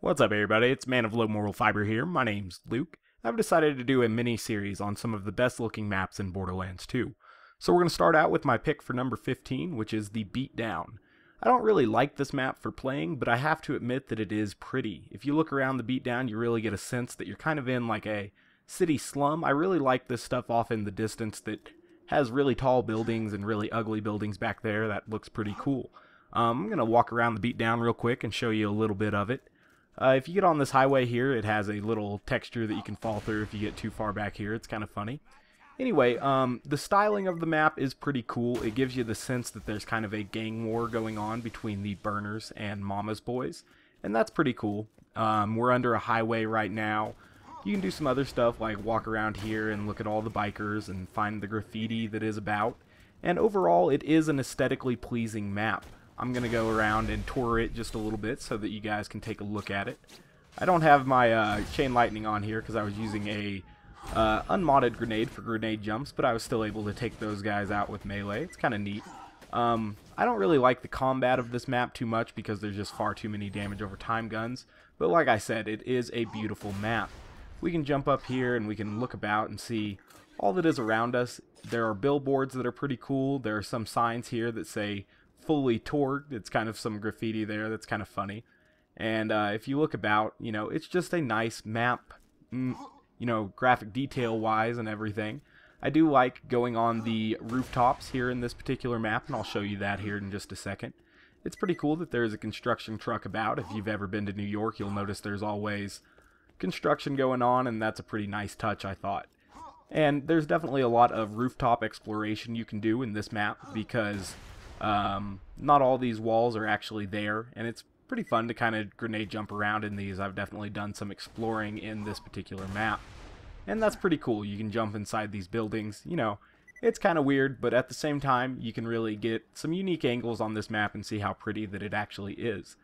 What's up, everybody? It's Man of Low Moral Fiber here. My name's Luke. I've decided to do a mini-series on some of the best-looking maps in Borderlands 2. So we're going to start out with my pick for number 15, which is the Beatdown. I don't really like this map for playing, but I have to admit that it is pretty. If you look around the Beatdown, you really get a sense that you're kind of in like a city slum. I really like this stuff off in the distance that has really tall buildings and really ugly buildings back there. That looks pretty cool. I'm going to walk around the Beatdown real quick and show you a little bit of it. If you get on this highway here, it has a little texture that you can fall through if you get too far back here. It's kind of funny. Anyway, the styling of the map is pretty cool. It gives you the sense that there's kind of a gang war going on between the Burners and Mama's Boys, and that's pretty cool. We're under a highway right now. You can do some other stuff like walk around here and look at all the bikers and find the graffiti that is about. And overall, it is an aesthetically pleasing map. I'm going to go around and tour it just a little bit so that you guys can take a look at it. I don't have my chain lightning on here because I was using a unmodded grenade for grenade jumps, but I was still able to take those guys out with melee. It's kind of neat. I don't really like the combat of this map too much because there's just far too many damage over time guns, but like I said, it is a beautiful map. We can jump up here and we can look about and see all that is around us. There are billboards that are pretty cool. There are some signs here that say fully torqued. It's kind of some graffiti there that's kind of funny. And if you look about, you know, it's just a nice map, you know, graphic detail wise and everything. I do like going on the rooftops here in this particular map, and I'll show you that here in just a second. It's pretty cool that there's a construction truck about. If you've ever been to New York, you'll notice there's always construction going on, and that's a pretty nice touch, I thought. And there's definitely a lot of rooftop exploration you can do in this map because not all these walls are actually there, and it's pretty fun to kind of grenade jump around in these. I've definitely done some exploring in this particular map, and that's pretty cool. You can jump inside these buildings. You know, it's kind of weird, but at the same time you can really get some unique angles on this map and see how pretty that it actually is.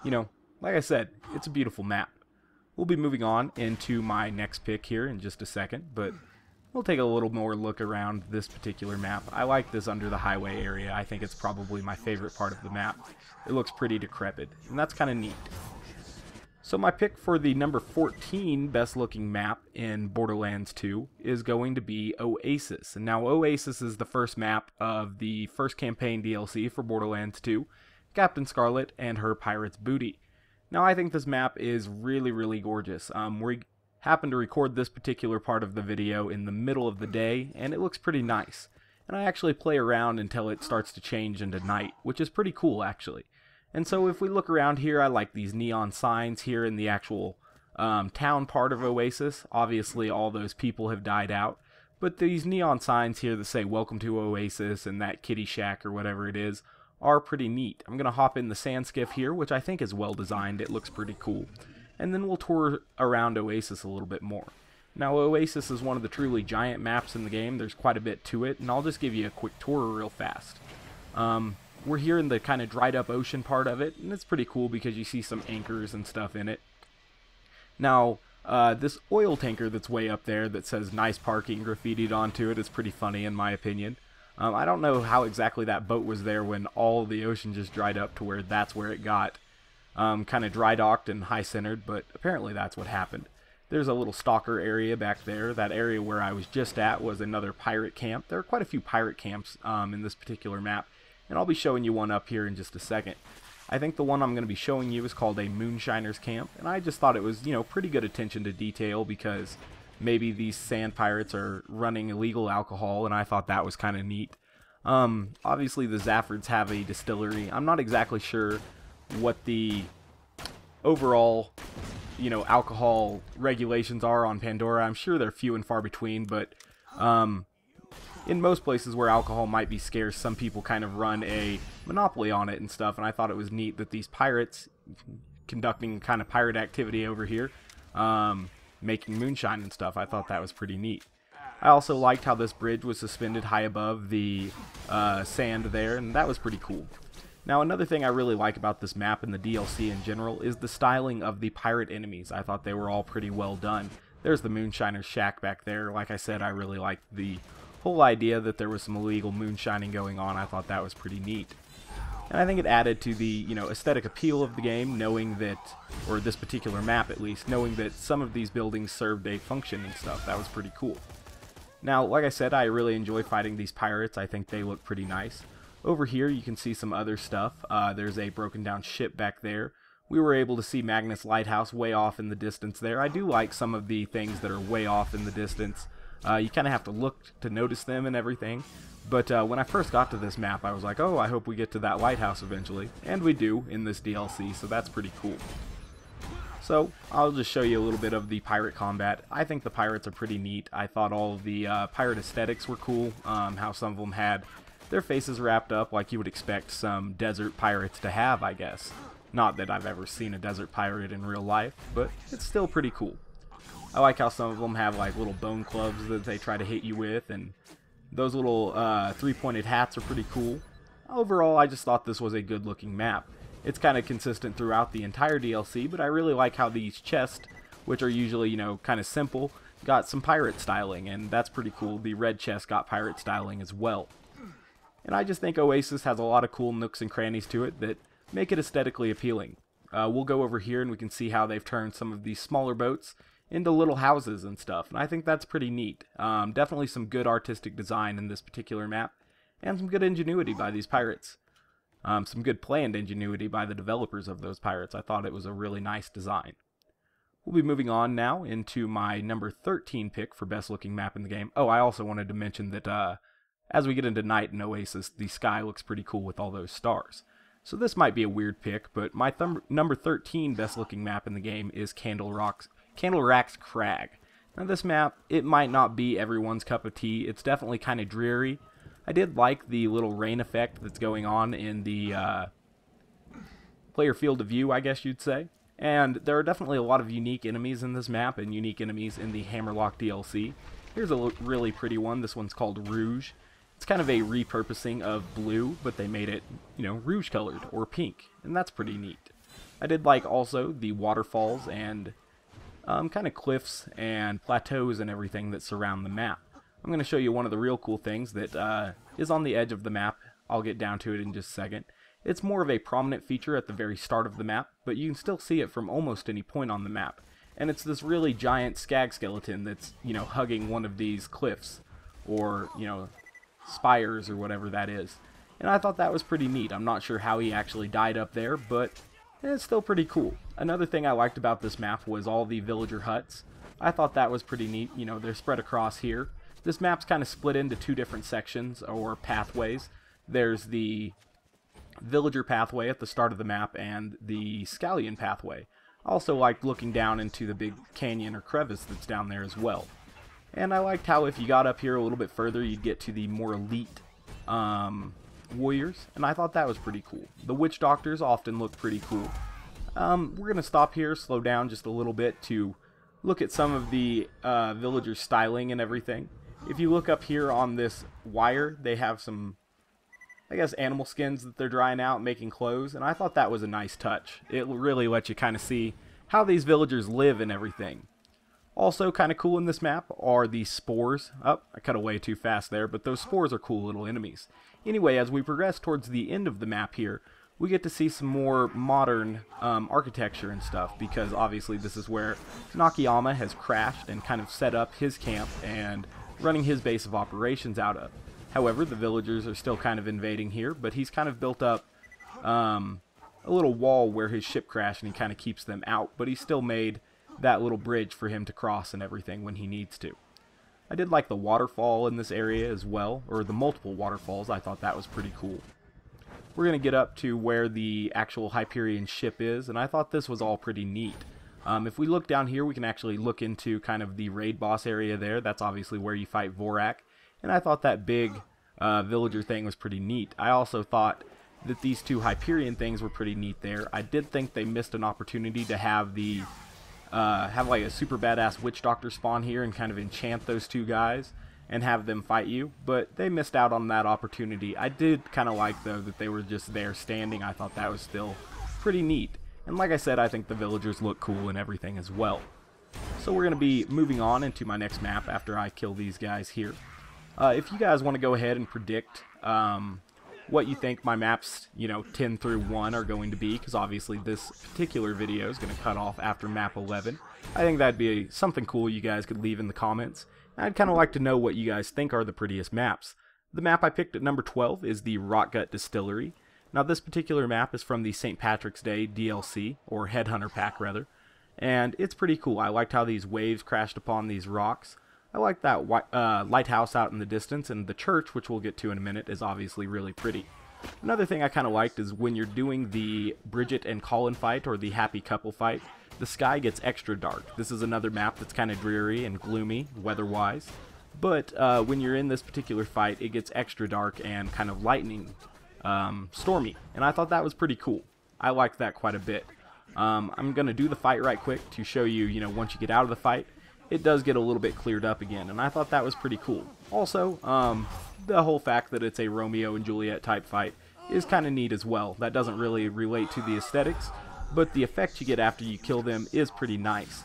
You know, like I said, it's a beautiful map. We'll be moving on into my next pick here in just a second, but we'll take a little more look around this particular map. I like this under the highway area. I think it's probably my favorite part of the map. It looks pretty decrepit, and that's kind of neat. So my pick for the number 14 best looking map in Borderlands 2 is going to be Oasis. And now Oasis is the first map of the first campaign DLC for Borderlands 2, Captain Scarlet and her pirate's booty. Now I think this map is really, really gorgeous. We happened to record this particular part of the video in the middle of the day, and it looks pretty nice. And I actually play around until it starts to change into night, which is pretty cool actually. And so if we look around here, I like these neon signs here in the actual town part of Oasis. Obviously all those people have died out, but these neon signs here that say welcome to Oasis and that kitty shack or whatever it is are pretty neat. I'm going to hop in the sand skiff here, which I think is well designed. It looks pretty cool. And then we'll tour around Oasis a little bit more. Now Oasis is one of the truly giant maps in the game. There's quite a bit to it, and I'll just give you a quick tour real fast. We're here in the kind of dried up ocean part of it, and it's pretty cool because you see some anchors and stuff in it. Now this oil tanker that's way up there that says nice parking graffitied onto it is pretty funny in my opinion. I don't know how exactly that boat was there when all the ocean just dried up to where that's where it got kind of dry docked and high centered, but apparently that's what happened. There's a little stalker area back there. That area where I was just at was another pirate camp. There are quite a few pirate camps in this particular map, and I'll be showing you one up here in just a second. I think the one I'm going to be showing you is called a Moonshiner's Camp, and I just thought it was, you know, pretty good attention to detail because maybe these sand pirates are running illegal alcohol, and I thought that was kind of neat. Obviously the Zaffords have a distillery. I'm not exactly sure what the overall, you know, alcohol regulations are on Pandora. I'm sure they're few and far between, but in most places where alcohol might be scarce, some people kind of run a monopoly on it and stuff, and I thought it was neat that these pirates conducting kind of pirate activity over here, making moonshine and stuff. I thought that was pretty neat. I also liked how this bridge was suspended high above the sand there, and that was pretty cool. Now another thing I really like about this map and the DLC in general is the styling of the pirate enemies. I thought they were all pretty well done. There's the Moonshiner's shack back there. Like I said, I really liked the whole idea that there was some illegal moonshining going on. I thought that was pretty neat. And I think it added to the, aesthetic appeal of the game, knowing that, or this particular map at least, knowing that some of these buildings served a function and stuff. That was pretty cool. Now, like I said, I really enjoy fighting these pirates. I think they look pretty nice. Over here, you can see some other stuff. There's a broken down ship back there. We were able to see Magnus Lighthouse way off in the distance there. I do like some of the things that are way off in the distance. You kind of have to look to notice them and everything. But when I first got to this map, I was like, oh, I hope we get to that lighthouse eventually. And we do in this DLC, so that's pretty cool. So, I'll just show you a little bit of the pirate combat. I think the pirates are pretty neat. I thought all of the pirate aesthetics were cool. How some of them had their faces wrapped up like you would expect some desert pirates to have, I guess. Not that I've ever seen a desert pirate in real life, but it's still pretty cool. I like how some of them have like little bone clubs that they try to hit you with, and those little three-pointed hats are pretty cool. Overall, I just thought this was a good-looking map. It's kind of consistent throughout the entire DLC, but I really like how these chests, which are usually, kind of simple, got some pirate styling, and that's pretty cool. The red chest got pirate styling as well. And I just think Oasis has a lot of cool nooks and crannies to it that make it aesthetically appealing. We'll go over here and we can see how they've turned some of these smaller boats into little houses and stuff, and I think that's pretty neat. Definitely some good artistic design in this particular map, and some good ingenuity by these pirates. Some good planned ingenuity by the developers of those pirates. I thought it was a really nice design. We'll be moving on now into my number 13 pick for best looking map in the game. Oh, I also wanted to mention that as we get into night in Oasis, the sky looks pretty cool with all those stars. So this might be a weird pick, but my number 13 best looking map in the game is Candlerakk's Crag. Now this map, it might not be everyone's cup of tea. It's definitely kind of dreary. I did like the little rain effect that's going on in the player field of view, I guess you'd say. And there are definitely a lot of unique enemies in this map and unique enemies in the Hammerlock DLC. Here's a really pretty one. This one's called Rouge. It's kind of a repurposing of blue, but they made it, rouge colored or pink, and that's pretty neat. I did like also the waterfalls and kind of cliffs and plateaus and everything that surround the map. I'm going to show you one of the real cool things that is on the edge of the map. I'll get down to it in just a second. It's more of a prominent feature at the very start of the map, but you can still see it from almost any point on the map. And it's this really giant skag skeleton that's, hugging one of these cliffs, or, spires, or whatever that is. And I thought that was pretty neat. I'm not sure how he actually died up there, but it's still pretty cool. Another thing I liked about this map was all the villager huts. I thought that was pretty neat. They're spread across here. This map's kind of split into two different sections, or pathways. There's the villager pathway at the start of the map, and the scallion pathway. I also liked looking down into the big canyon or crevice that's down there as well. And I liked how if you got up here a little bit further, you'd get to the more elite warriors, and I thought that was pretty cool. The witch doctors often look pretty cool. We're going to stop here, slow down just a little bit to look at some of the villagers' styling and everything. If you look up here on this wire, they have some, I guess, animal skins that they're drying out, making clothes, and I thought that was a nice touch. It really lets you kind of see how these villagers live and everything. Also kind of cool in this map are these spores. Oh, I cut away too fast there, but those spores are cool little enemies. Anyway, as we progress towards the end of the map here, we get to see some more modern architecture and stuff, because obviously this is where Nakayama has crashed and kind of set up his camp and running his base of operations out of. However, the villagers are still kind of invading here, but he's kind of built up a little wall where his ship crashed and he kind of keeps them out, but he still made that little bridge for him to cross and everything when he needs to. I did like the waterfall in this area as well, or the multiple waterfalls. I thought that was pretty cool. We're going to get up to where the actual Hyperion ship is, and I thought this was all pretty neat. If we look down here, we can actually look into kind of the raid boss area there. That's obviously where you fight Vorak, and I thought that big villager thing was pretty neat. I also thought that these two Hyperion things were pretty neat there. I did think they missed an opportunity to have the have like a super badass witch doctor spawn here and kind of enchant those two guys and have them fight you, but they missed out on that opportunity. I did kind of like, though, that they were just there standing. I thought that was still pretty neat. And like I said, I think the villagers look cool and everything as well. So we're going to be moving on into my next map after I kill these guys here. If you guys want to go ahead and predict what you think my maps, 10 through 1 are going to be, because obviously this particular video is going to cut off after map 11. I think that'd be something cool you guys could leave in the comments. I'd kind of like to know what you guys think are the prettiest maps. The map I picked at number 12 is the Rotgut Distillery. Now this particular map is from the St. Patrick's Day DLC, or Headhunter pack rather, and it's pretty cool. I liked how these waves crashed upon these rocks. I like that lighthouse out in the distance, and the church, which we'll get to in a minute, is obviously really pretty. Another thing I kind of liked is when you're doing the Bridget and Colin fight, or the happy couple fight, the sky gets extra dark. This is another map that's kind of dreary and gloomy, weather-wise, but when you're in this particular fight, it gets extra dark and kind of lightning stormy, and I thought that was pretty cool. I liked that quite a bit. I'm going to do the fight right quick to show you, once you get out of the fight, it does get a little bit cleared up again, and I thought that was pretty cool. Also, the whole fact that it's a Romeo and Juliet type fight is kind of neat as well. That doesn't really relate to the aesthetics, but the effect you get after you kill them is pretty nice.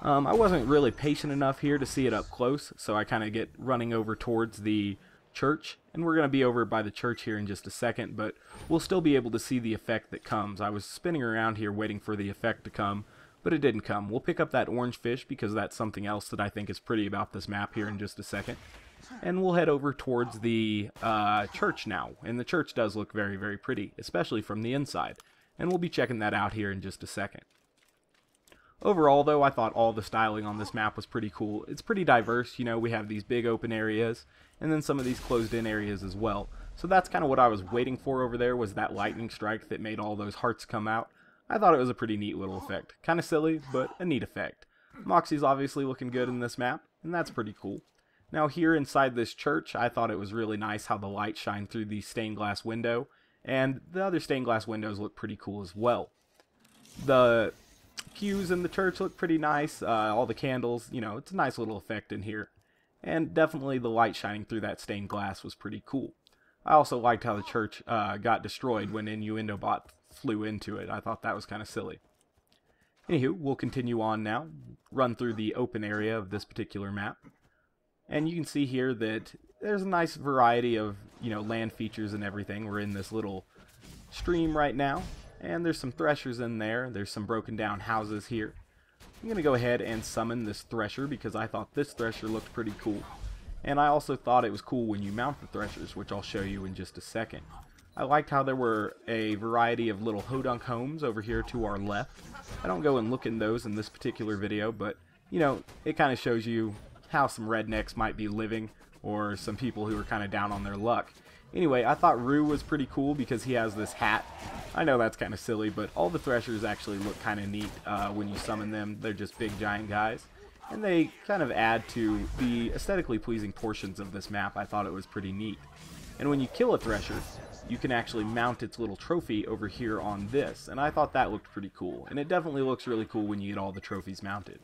I wasn't really patient enough here to see it up close, so I kind of get running over towards the church, and we're going to be over by the church here in just a second, but we'll still be able to see the effect that comes. I was spinning around here waiting for the effect to come, but it didn't come. We'll pick up that orange fish because that's something else that I think is pretty about this map here in just a second. And we'll head over towards the church now, and the church does look very, very pretty, especially from the inside, and we'll be checking that out here in just a second. Overall, though, I thought all the styling on this map was pretty cool. It's pretty diverse, we have these big open areas, and then some of these closed-in areas as well. So that's kind of what I was waiting for over there, was that lightning strike that made all those hearts come out. I thought it was a pretty neat little effect. Kind of silly, but a neat effect. Moxie's obviously looking good in this map, and that's pretty cool. Now here inside this church, I thought it was really nice how the light shined through the stained glass window, and the other stained glass windows look pretty cool as well. The pews in the church look pretty nice, all the candles, it's a nice little effect in here. And definitely the light shining through that stained glass was pretty cool. I also liked how the church got destroyed when Innuendo Bot flew into it. I thought that was kind of silly. Anywho, we'll continue on now, run through the open area of this particular map. And you can see here that there's a nice variety of, land features and everything. We're in this little stream right now, and there's some threshers in there. There's some broken down houses here. I'm going to go ahead and summon this thresher because I thought this thresher looked pretty cool. And I also thought it was cool when you mount the threshers, which I'll show you in just a second. I liked how there were a variety of little hodunk homes over here to our left. I don't go and look in those in this particular video, but, it kind of shows you how some rednecks might be living, or some people who are kind of down on their luck. Anyway, I thought Rue was pretty cool because he has this hat. I know that's kind of silly, but all the threshers actually look kind of neat when you summon them. They're just big giant guys, and they kind of add to the aesthetically pleasing portions of this map. I thought it was pretty neat. And when you kill a thresher, you can actually mount its little trophy over here on this, and I thought that looked pretty cool. And it definitely looks really cool when you get all the trophies mounted.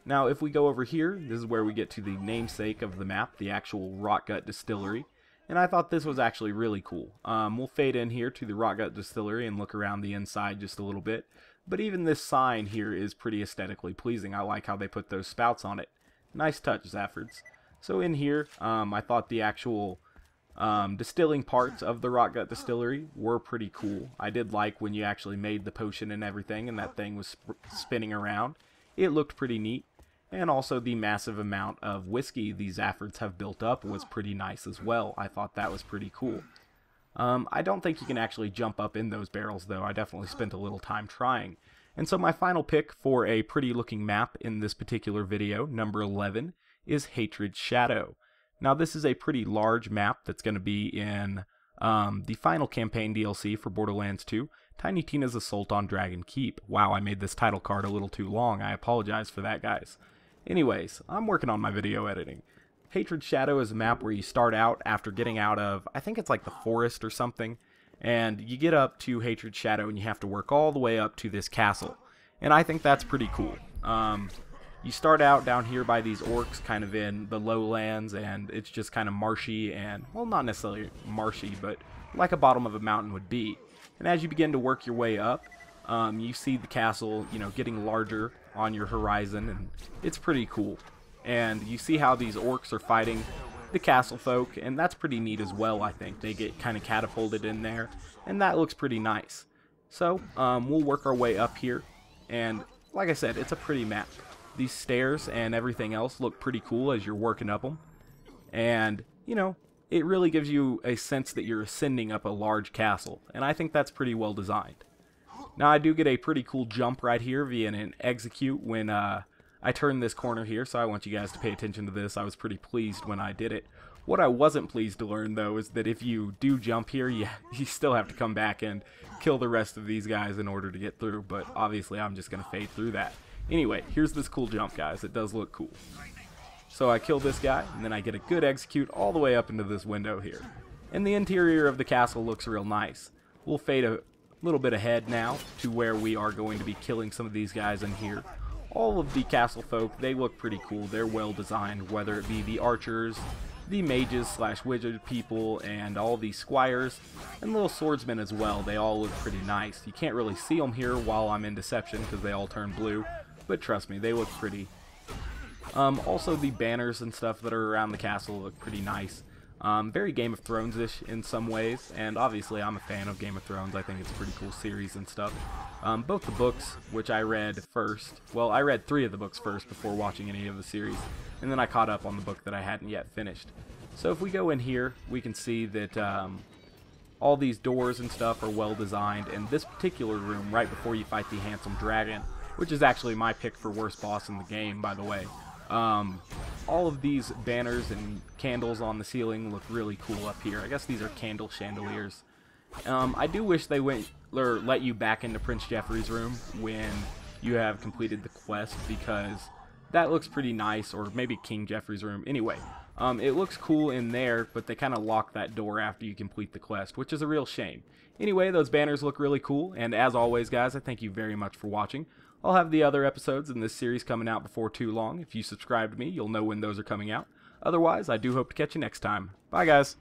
Now, if we go over here, this is where we get to the namesake of the map, the actual Rotgut Distillery. And I thought this was actually really cool. We'll fade in here to the Rotgut Distillery and look around the inside just a little bit. But even this sign here is pretty aesthetically pleasing. I like how they put those spouts on it. Nice touch, Zaffords. So in here, I thought the actual distilling parts of the Rotgut Distillery were pretty cool. I did like when you actually made the potion and everything and that thing was spinning around. It looked pretty neat. And also the massive amount of whiskey these Zaffords have built up was pretty nice as well. I thought that was pretty cool. I don't think you can actually jump up in those barrels though. I definitely spent a little time trying. And so my final pick for a pretty looking map in this particular video, number 11, is Hatred's Shadow. Now this is a pretty large map that's going to be in the final campaign DLC for Borderlands 2, Tiny Tina's Assault on Dragon Keep. Wow, I made this title card a little too long. I apologize for that, guys. Anyways, I'm working on my video editing. Hatred's Shadow is a map where you start out after getting out of, I think it's like the forest or something, and you get up to Hatred's Shadow and you have to work all the way up to this castle. And I think that's pretty cool. You start out down here by these orcs kind of in the lowlands, and it's just kind of marshy and, well, not necessarily marshy, but like a bottom of a mountain would be. And as you begin to work your way up, you see the castle, getting larger on your horizon, and it's pretty cool. And you see how these orcs are fighting the castle folk, and that's pretty neat as well, I think. They get kind of catapulted in there, and that looks pretty nice. So, we'll work our way up here, and like I said, it's a pretty map. These stairs and everything else look pretty cool as you're working up them, and, you know, it really gives you a sense that you're ascending up a large castle, and I think that's pretty well designed. Now, I do get a pretty cool jump right here via an execute when I turn this corner here, so I want you guys to pay attention to this. I was pretty pleased when I did it. What I wasn't pleased to learn, though, is that if you do jump here, you still have to come back and kill the rest of these guys in order to get through, but obviously I'm just going to fade through that. Anyway, here's this cool jump, guys. It does look cool. So I kill this guy, and then I get a good execute all the way up into this window here. And the interior of the castle looks real nice. We'll fade a little bit ahead now to where we are going to be killing some of these guys in here. All of the castle folk, they look pretty cool. They're well designed, whether it be the archers, the mages / wizard people, and all the squires, and little swordsmen as well. They all look pretty nice. You can't really see them here while I'm in deception because they all turn blue, but trust me, they look pretty. Also, the banners and stuff that are around the castle look pretty nice. Very Game of Thrones-ish in some ways, and obviously I'm a fan of Game of Thrones. I think it's a pretty cool series and stuff. Both the books, which I read first, well, I read 3 of the books first before watching any of the series, and then I caught up on the book that I hadn't yet finished. So if we go in here, we can see that all these doors and stuff are well designed, and this particular room, right before you fight the handsome dragon, which is actually my pick for worst boss in the game, by the way. All of these banners and candles on the ceiling look really cool up here. I guess these are candle chandeliers. I do wish they let you back into Prince Jeffrey's room when you have completed the quest, because that looks pretty nice, or maybe King Jeffrey's room. Anyway, it looks cool in there, but they kind of lock that door after you complete the quest, which is a real shame. Anyway, those banners look really cool, and as always, guys, I thank you very much for watching. I'll have the other episodes in this series coming out before too long. If you subscribe to me, you'll know when those are coming out. Otherwise, I do hope to catch you next time. Bye, guys.